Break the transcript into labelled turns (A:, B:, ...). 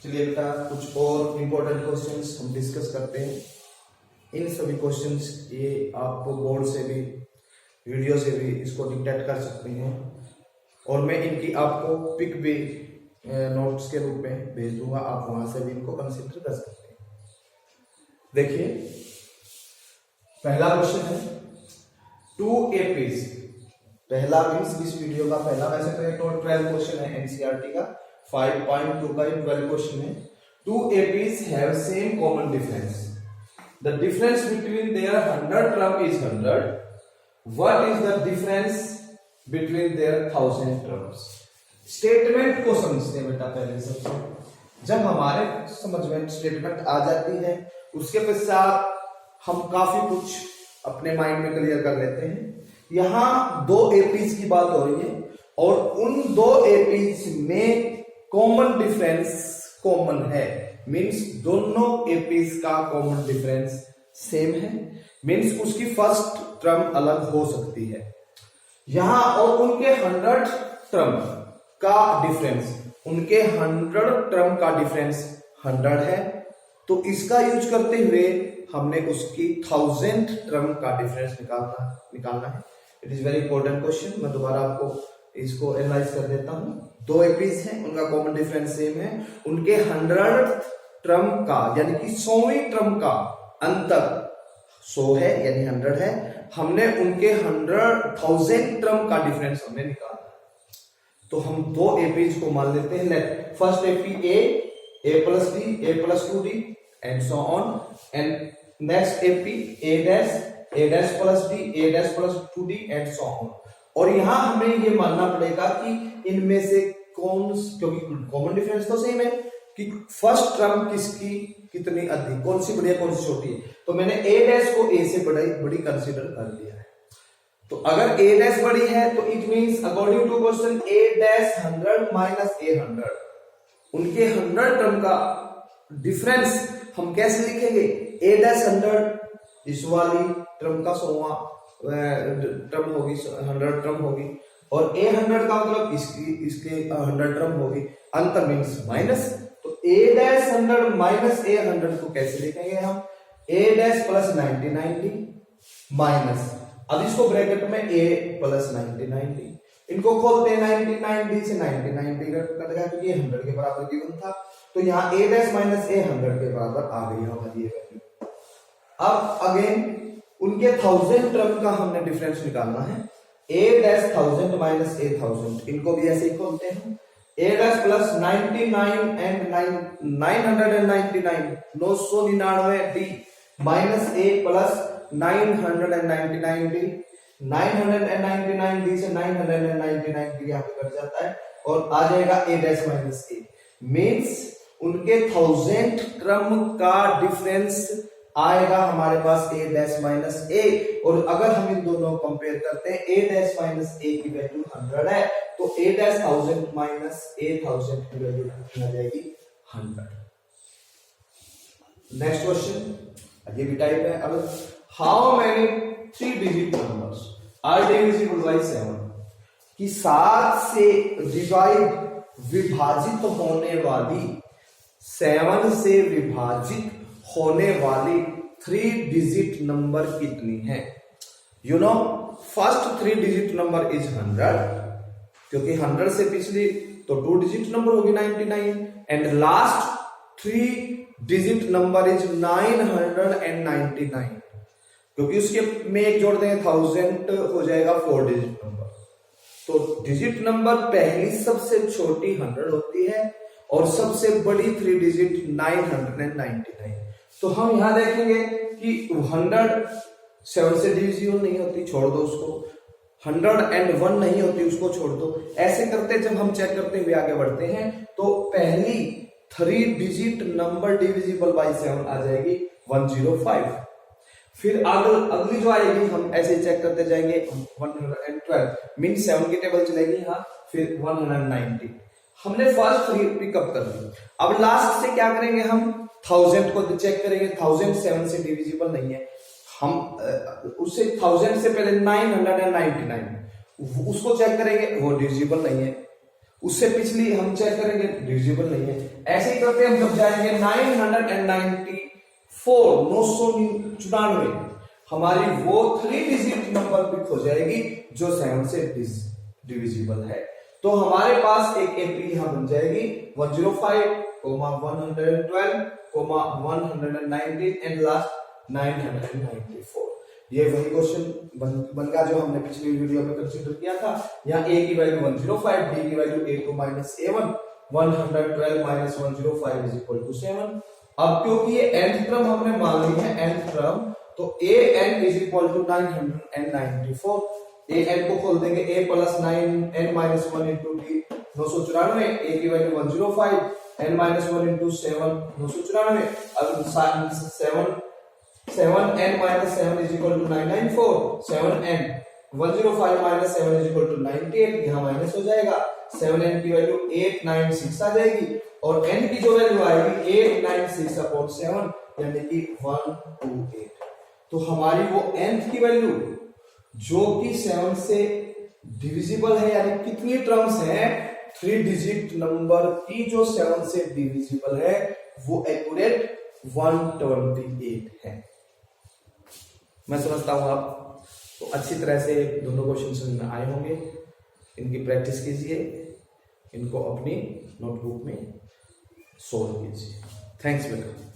A: चलिए बेटा कुछ और इम्पोर्टेंट क्वेश्चंस हम डिस्कस करते हैं। इन सभी क्वेश्चंस ये आप बोर्ड से भी वीडियो से भी इसको डिटेक्ट कर सकते हैं और मैं इनकी आपको पिक भी नोट्स के रूप में भेज दूंगा, आप वहां से भी इनको कंसिडर कर सकते हैं। देखिए पहला क्वेश्चन है 2 APs। पहला मीन्स इस वीडियो का पहला, वैसे तो ये 12 क्वेश्चन है एनसीईआरटी का, 5.2 का 12 क्वेश्चन है। 2 APs have same common difference. The difference between their 100 term is 100. What is the difference between their 1000 terms? Statement को समझते हैं बेटा पहले सबसे। जब हमारे समझ में स्टेटमेंट आ जाती है उसके पश्चात हम काफी कुछ अपने माइंड में क्लियर कर लेते हैं। यहाँ 2 APs की बात हो रही है और उन 2 APs में कॉमन डिफरेंस कॉमन है, मींस दोनों APs का कॉमन डिफरेंस सेम है, मींस उसकी फर्स्ट टर्म अलग हो सकती है यहां, और उनके 100 टर्म का डिफरेंस, उनके 100 टर्म का डिफरेंस 100 है, तो इसका यूज करते हुए हमने उसकी 1000 टर्म का डिफरेंस निकालना है। It is very important question. मैं दोबारा आपको इसको एनालाइज कर देता हूं। 2 APs हैं, उनका कॉमन डिफरेंस सेम है, उनके 100 टर्म का यानी कि 100वीं टर्म का अंतर 100 है यानी 100 है, हमने उनके 1000 टर्म का डिफरेंस हमने निकाला। तो हम 2 APs को मान लेते हैं। Let first AP A plus D, A plus 2D and so on, and next AP A dash plus D, A dash plus 2D and so on। और यहां हमें ये मानना पड़ेगा कि इनमें से क्योंकि कॉमन डिफरेंस तो सेम है, कि फर्स्ट टर्म किसकी कितनी अधिक, कौन सी बड़ी है कौन सी छोटी है। तो मैंने A डैश को A से बड़ी कंसीडर कर लिया है। तो अगर A डैश बड़ी है तो it means according to question A dash 100 minus A 100, उनके 100 टर्म का डिफरेंस हम कैसे लिखेंगे? A डैश 100 इस वाली टर्म का 100वां टर्म होगी, 100 टर्म होगी, और A 100 का मतलब इसके 100 टर्म होगी, अंतर मींस माइनस। तो A डैश 100 माइनस A 100 को कैसे लिखेंगे हम? A डैश प्लस 90 माइनस, अब इसको ब्रैकेट में A प्लस 90, इनको खोलते हैं 90 से 90 कट गया क्योंकि 100 के बराबर गिवन था, तो यहाँ A डैश माइनस A 100 के बराबर आ गई हमारी ये वैल्यू। अब अगेन उनके 1000 टर्म का हमने डिफरेंस निकालना है। A डैश 1000 माइनस A 1000, इनको भी ऐसे ही खोलते हैं। A dash plus 99 and 999 999 minus A plus 999 999 से 999 यहाँ पे कट जाता है और आ जाएगा A dash minus A, means उनके 1000 टर्म का डिफरेंस आएगा हमारे पास A डैश माइनस A, और अगर हम इन दोनों को कंपेयर करते हैं A डैश माइनस A की वैल्यू 100 है, तो A डैश 1000 माइनस A 1000 की वैल्यू आ जाएगी 100। नेक्स्ट क्वेश्चन ये भी टाइप है। अब how many 3 digit numbers are divisible by 7, कि 7 से विभाजित होने वाली 7 से विभाजित होने वाली 3 डिजिट नंबर कितनी है? You know first 3 digit number is 100, क्योंकि 100 से पिछली तो 2 डिजिट नंबर होगी 99, and last 3 digit number is 999, क्योंकि उसके में एक जोड़ देंगे 1000 हो जाएगा 4 डिजिट नंबर। तो डिजिट नंबर पहली सबसे छोटी 100 होती है और सबसे बड़ी 3 डिजिट 999। तो हम यहां देखेंगे कि 100 7 से डिविजिबल नहीं होती, छोड़ दो उसको, 101 नहीं होती, उसको छोड़ दो। ऐसे करते जब हम चेक करते हुए आगे बढ़ते हैं तो पहली 3 डिजिट नंबर डिविजिबल बाय 7 आ जाएगी 105। फिर अगली जो आएगी हम ऐसे चेक करते जाएंगे 112, मीन 7 की टेबल चलेगी यहाँ, फिर 190। हमने फर्स्ट 3 पिकअप कर ली। अब लास्ट से क्या करेंगे? हम 1000 को चेक करेंगे। 1000 7 से डिविजिबल नहीं है, हम उससे 1000 से पहले 999 उसको चेक करेंगे, वो डिविजिबल नहीं है। उससे पिछली हम चेक करेंगे, डिविजिबल नहीं है। ऐसे ही करते हम जब जाएंगे 994, हमारी वो 3 डिजिट नंबर पिक हो जाएगी जो 7 से डिविजिबल है। तो हमारे पास एक एपी यहां बन जाएगी 105, 112, 119 एंड लास्ट 994। ये वही क्वेश्चन बन गया जो हमने पिछली वीडियो में कंसीडर किया था। यहाँ a की वैल्यू 105, b की वैल्यू a2 - a1, 112 - 105 = 7। अब क्योंकि ये nth टर्म हमने मान ली है, nth टर्म, तो an = 994। an को खोल देंगे, a + 9n - 1 * d 994, a की वैल्यू 105, n - 1 * 7 994। अब 7n - 7 = 994, 7n 105 - 7 = 98, यहाँ माइनस हो जाएगा। 7n की वैल्यू 896 आ जाएगी और n की जो वैल्यू आएगी 896/7 यानी कि 128। तो हमारी वो nth की वैल्यू जो कि 7 से डिविजिबल है, यानी कितनी टर्म्स हैं 3 डिजिट नंबर की जो 7 से डिविजिबल है, वो एक्यूरेट 128 है। मैं समझता हूं आप तो अच्छी तरह से दोनों क्वेश्चन समझ में आए होंगे। इनकी प्रैक्टिस कीजिए, इनको अपनी नोटबुक में सोल्व कीजिए। Thanks welcome.